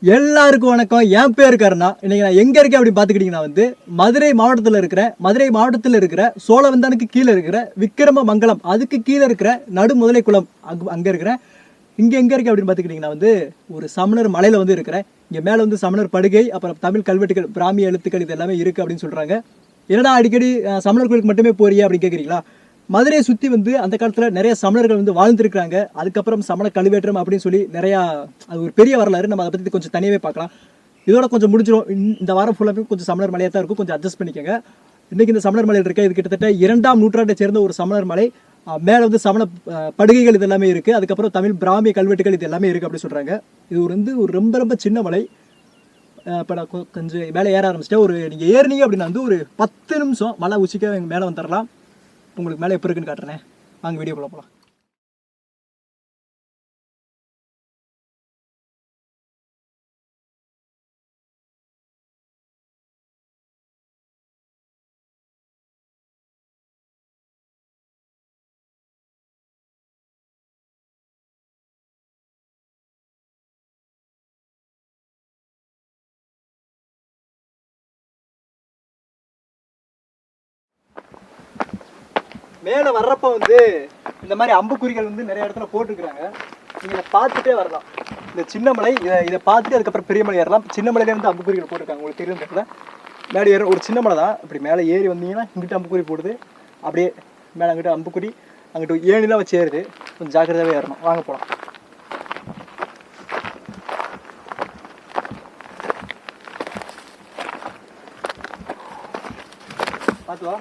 எல்லாருக்கும் வணக்கம். என் பேர் கருணா. இன்னைக்கு நான் எங்க இருக்கேன் அப்படின்னு பாத்துக்கிட்டீங்கன்னா மதுரை மாவட்டத்தில் இருக்கிற சோழவந்தானுக்கு கீழே இருக்கிற விக்கிரமங்கலம், அதுக்கு கீழே இருக்கிற நடுமுதலைக்குளம் அங்க இருக்கிற இங்க எங்க இருக்கு அப்படின்னு பாத்துக்கிட்டீங்கன்னா ஒரு சமணர் மலையில இருக்கிறேன். இங்க மேல சமணர் படுகை, அப்புறம் தமிழ் கல்வெட்டுகள், பிராமிய எழுத்துக்கள் இது எல்லாமே இருக்கு அப்படின்னு சொல்றாங்க. என்னடா அடிக்கடி சமணர் கோயிலுக்கு மட்டுமே போறியா அப்படின்னு கேக்குறீங்களா? மதுரையை சுற்றி அந்த காலத்தில் நிறைய சமணர்கள் வாழ்ந்துருக்காங்க. அதுக்கப்புறம் சமண கழுவேற்றம் அப்படின்னு சொல்லி நிறையா, அது ஒரு பெரிய வரலாறு. நம்ம அதை பற்றி கொஞ்சம் தனியாகவே பார்க்கலாம். இதோட கொஞ்சம் முடிஞ்சிடும். இந்த வாரம் ஃபுல்லாகவே கொஞ்சம் சமணர் மலையாக தான் இருக்கும், கொஞ்சம் அட்ஜஸ்ட் பண்ணிக்கோங்க. இன்றைக்கி இந்த சமணர் மலையில் இருக்க இது கிட்டத்தட்ட 2ஆம் நூற்றாண்டை சேர்ந்த ஒரு சமணர் மலை. மேலே சமண படுகைகள் இது எல்லாமே இருக்குது. அதுக்கப்புறம் தமிழ் பிராமிய கல்வெட்டுகள் இது எல்லாமே இருக்குது அப்படின்னு சொல்கிறாங்க. இது ஒரு ரொம்ப ரொம்ப சின்ன மலை. இப்போ நான் கொஞ்சம் மேலே ஏற ஆரம்பிச்சிட்டேன். நீங்கள் ஏறினீங்க அப்படின்னா ஒரு 10 நிமிஷம் மலை உச்சிக்க எங்கள் மேலே வந்துடலாம். உங்களுக்கு மேலே எப்போ இருக்குன்னு காட்டுறேன். வாங்க வீடியோக்குள்ள போகலாம். மேலே வர்றப்போ இந்த மாதிரி அம்புக்குறிகள் நிறைய இடத்துல போட்டுருக்குறாங்க. நீங்கள் பார்த்துட்டே வரலாம். இந்த சின்ன மலை இதை பார்த்துட்டு அதுக்கப்புறம் பெரிய மலை ஏறலாம். சின்ன மலையிலே அம்புக்குறிகள் போட்டிருக்காங்க. உங்களுக்கு தெரியும் தெரியல. மேலே ஏற ஒரு சின்ன மலை தான். இப்படி மேலே ஏறி வந்தீங்கன்னா இங்கிட்ட அம்புக்குறி போடுது. அப்படியே மேலே அங்கிட்ட அம்புக்குறி, அங்கிட்ட ஏணிலாம் வச்சு ஏறுது. கொஞ்சம் ஜாக்கிரதாகவே ஏறணும். வாங்க போகலாம். பார்த்துவா.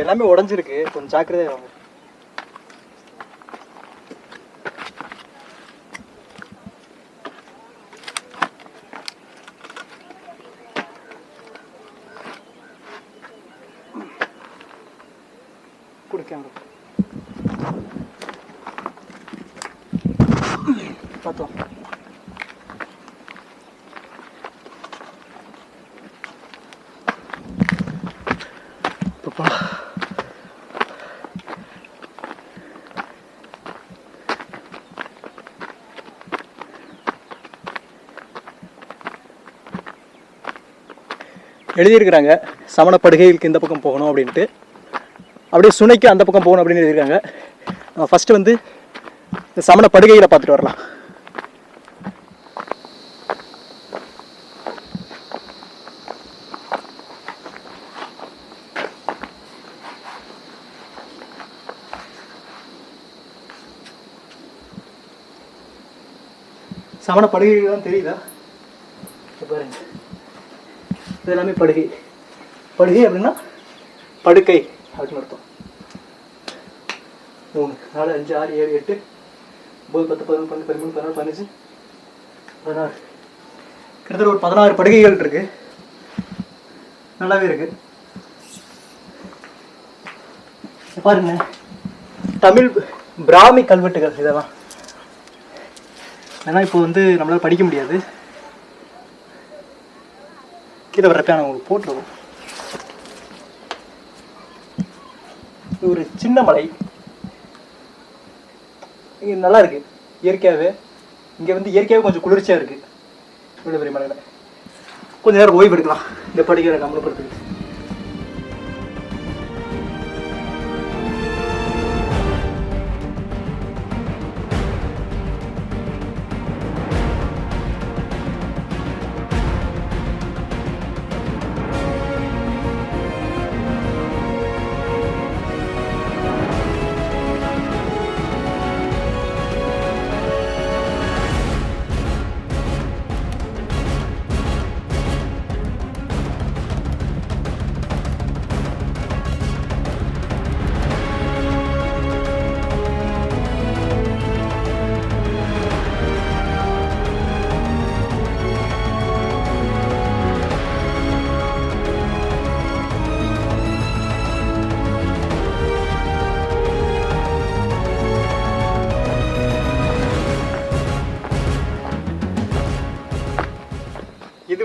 எல்லாமே உடஞ்சிருக்கு, கொஞ்சம் ஜாக்கிரதையா வாங்க. குடிக்காம பார்த்தோம். எழுதியிருக்கிறாங்க சமண படுகைகளுக்கு இந்த பக்கம் போகணும் அப்படின்ட்டு, அப்படியே சுனைக்கு அந்த பக்கம் போகணும் அப்படின்னு எழுதியிருக்காங்க. நம்ம ஃபஸ்ட்டு இந்த சமண படுகைகளை பார்த்துட்டு வரலாம். சமண படுகைகள் தான் தெரியுதா பாருங்க. இது எல்லாமே படுகை. படுகை அப்படின்னா படுக்கை அப்படின்னு அர்த்தம். 3 4 5 6 7 8 9 10 11 12 13 14 15 16 கிட்டத்தட்ட ஒரு 16 படுகைகள் இருக்கு. நல்லாவே இருக்கு. பாருங்க, தமிழ் பிராமி கல்வெட்டுகள் இதெல்லாம். ஏன்னா இப்போ நம்மளால படிக்க முடியாது. கீழே வர்றப்ப நான் உங்களுக்கு போட்டுருவோம். ஒரு சின்ன மலை. இங்கே நல்லா இருக்கு இயற்கையாகவே. இங்கே இயற்கையாகவே கொஞ்சம் குளிர்ச்சியாக இருக்கு. இவ்வளோ பெரிய மலையில் கொஞ்சம் நேரம் ஓய்வு எடுக்கலாம் இந்த படிக்கிற கம்பளப்படுத்துக்கு.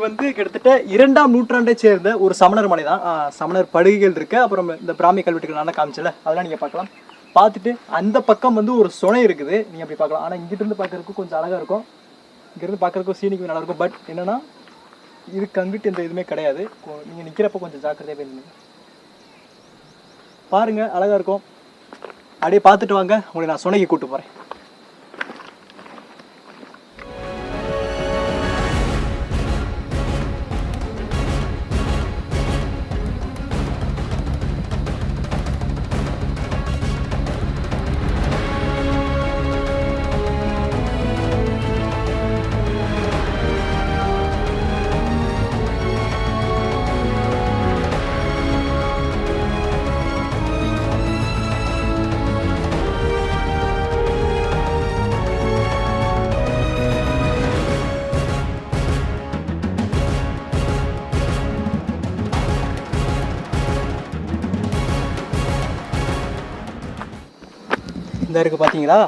வந்து கிட்டத்தட்ட 2ஆம் நூற்றாண்டை சேர்ந்த ஒரு சமணர் மலை தான். சமணர் படுகைகள் இருக்கு, அப்புறம் இந்த பிராமிய கல்வெட்டுகள் நான் காமிச்சல அதெல்லாம் நீங்க பார்க்கலாம். பார்த்துட்டு அந்த பக்கம் வந்து ஒரு சுனை இருக்குது, நீங்க அப்படி பார்க்கலாம். ஆனா இங்கிட்ட இருந்து பார்க்கறதுக்கு கொஞ்சம் அழகா இருக்கும், இங்கிருந்து பார்க்கறதுக்கும் சீனிக்கு நல்லா இருக்கும். பட் என்னன்னா இதுக்கு அங்கிட்டு எந்த இதுவுமே கிடையாது. நீங்க நிக்கிறப்ப கொஞ்சம் ஜாக்கிரதையா போயிருந்தீங்க பாருங்க, அழகா இருக்கும். அப்படியே பார்த்துட்டு வாங்க, உங்களை நான் சுனைக்கு கூட்டு போறேன். இந்த இருக்கு பார்த்தீங்களா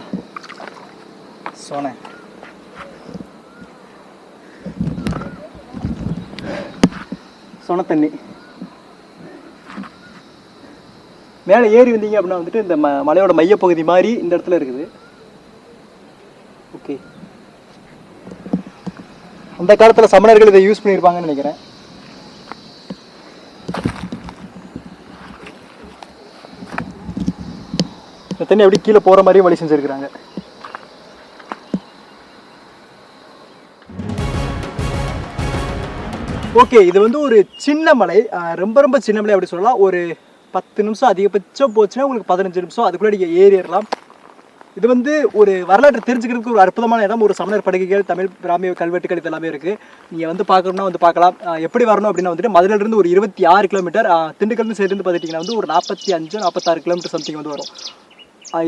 சொன்னேன். சொன்ன தண்ணி மேலே ஏறி வந்தீங்க அப்படின்னா வந்துட்டு இந்த மலையோட மையப்பகுதி மாதிரி இந்த இடத்துல இருக்குது. ஓகே, அந்த காலத்தில் சமணர்கள் இதை யூஸ் பண்ணியிருப்பாங்கன்னு நினைக்கிறேன். இந்த தண்ணி அப்படி கீழே போகிற மாதிரியும் வழி செஞ்சுருக்கிறாங்க. ஓகே, இது வந்து ஒரு சின்ன மலை, ரொம்ப ரொம்ப சின்ன மலை அப்படி சொல்லலாம். ஒரு 10 நிமிஷம் அதிகபட்சம் போச்சுன்னா உங்களுக்கு 15 நிமிஷம் அதுக்குள்ளே நீங்கள் ஏறிடலாம். இது வந்து ஒரு வரலாற்று தெரிஞ்சுக்கிறதுக்கு ஒரு அற்புதமான இடம். ஒரு சமணர் படுகைகள், தமிழ் பிராமிய கல்வெட்டுகள் இது எல்லாமே இருக்குது. நீங்கள் வந்து பார்க்கணும்னா வந்து பார்க்கலாம். எப்படி வரணும் அப்படின்னா வந்துட்டு மதுரையிலேருந்து ஒரு 26 கிலோமீட்டர், திண்டுக்கல்னு சேர்ந்து பார்த்துட்டிங்கன்னா வந்து ஒரு 45-46 கிலோமீட்டர் சம்திங் வந்து வரும்.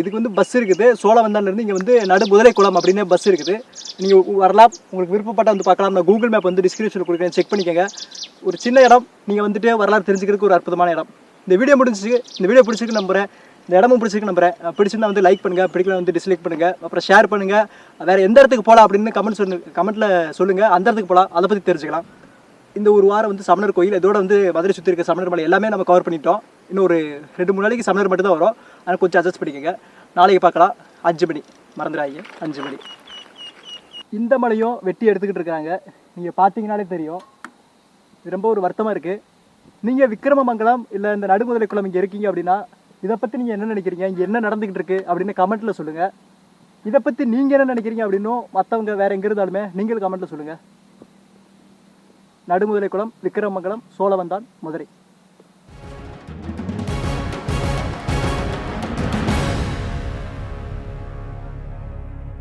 இதுக்கு வந்து பஸ் இருக்குது. சோழவந்தான்லேருந்து இங்கே வந்து நடு முதலைக்குளம் அப்படின்னு பஸ் இருக்குது. நீங்கள் வரலாம், உங்களுக்கு விருப்பப்பட்ட வந்து பார்க்கலாம். நான் கூகுள் மேப் வந்து டிஸ்கிரிப்ஷனில் கொடுக்குறேன், செக் பண்ணிக்கோங்க. ஒரு சின்ன இடம், நீங்கள் வந்துட்டு வரலாறு தெரிஞ்சுக்கிறதுக்கு ஒரு அற்புதமான இடம். இந்த வீடியோ முடிஞ்சிச்சு, இந்த வீடியோ பிடிச்சிருக்கு நம்புறேன், இந்த இடமும் பிடிச்சிருக்கு நம்புறேன். பிடிச்சிருந்தா வந்து லைக் பண்ணுங்கள், பிடிக்கல வந்து டிஸ்லைக் பண்ணுங்கள், அப்புறம் ஷேர் பண்ணுங்கள். வேறு எந்த இடத்துக்கு போகலாம் அப்படின்னு கமெண்ட்டில் சொல்லுங்கள், அந்த இடத்துக்கு போகலாம், அதை பற்றி தெரிஞ்சுக்கலாம். இந்த ஒரு வாரம் வந்து சமணர் கோயில், இதோட வந்து மதுரை சுற்றி இருக்க சமணர் மலை எல்லாமே நம்ம கவர் பண்ணிட்டோம். இன்னும் ஒரு 2-3 நாளைக்கு சமணர் மட்டும் தான் வரும், ஆனால் கொஞ்சம் அட்ஜஸ்ட் பண்ணிக்கோங்க. நாளைக்கு பார்க்கலாம் 5 மணி, மறந்துடாதீங்க 5 மணி. இந்த மலையும் வெட்டி எடுத்துக்கிட்டு இருக்காங்க, நீங்கள் பார்த்தீங்கனாலே தெரியும். இது ரொம்ப ஒரு வருத்தமாக இருக்குது. நீங்கள் விக்ரமமங்கலம் இல்லை இந்த நடுமுதலைக்குளம் இங்கே இருக்கீங்க அப்படின்னா இதை பற்றி நீங்கள் என்ன நினைக்கிறீங்க, இங்கே என்ன நடந்துக்கிட்டு இருக்குது அப்படின்னு கமெண்ட்டில் சொல்லுங்கள். இதை பற்றி நீங்கள் என்ன நினைக்கிறீங்க அப்படின்னும் மற்றவங்க வேறு எங்கே இருந்தாலுமே நீங்களும் கமெண்ட்டில் சொல்லுங்கள். நடுமுதலைக்குளம், விக்ரமமங்கலம், சோழவந்தான், மதுரை.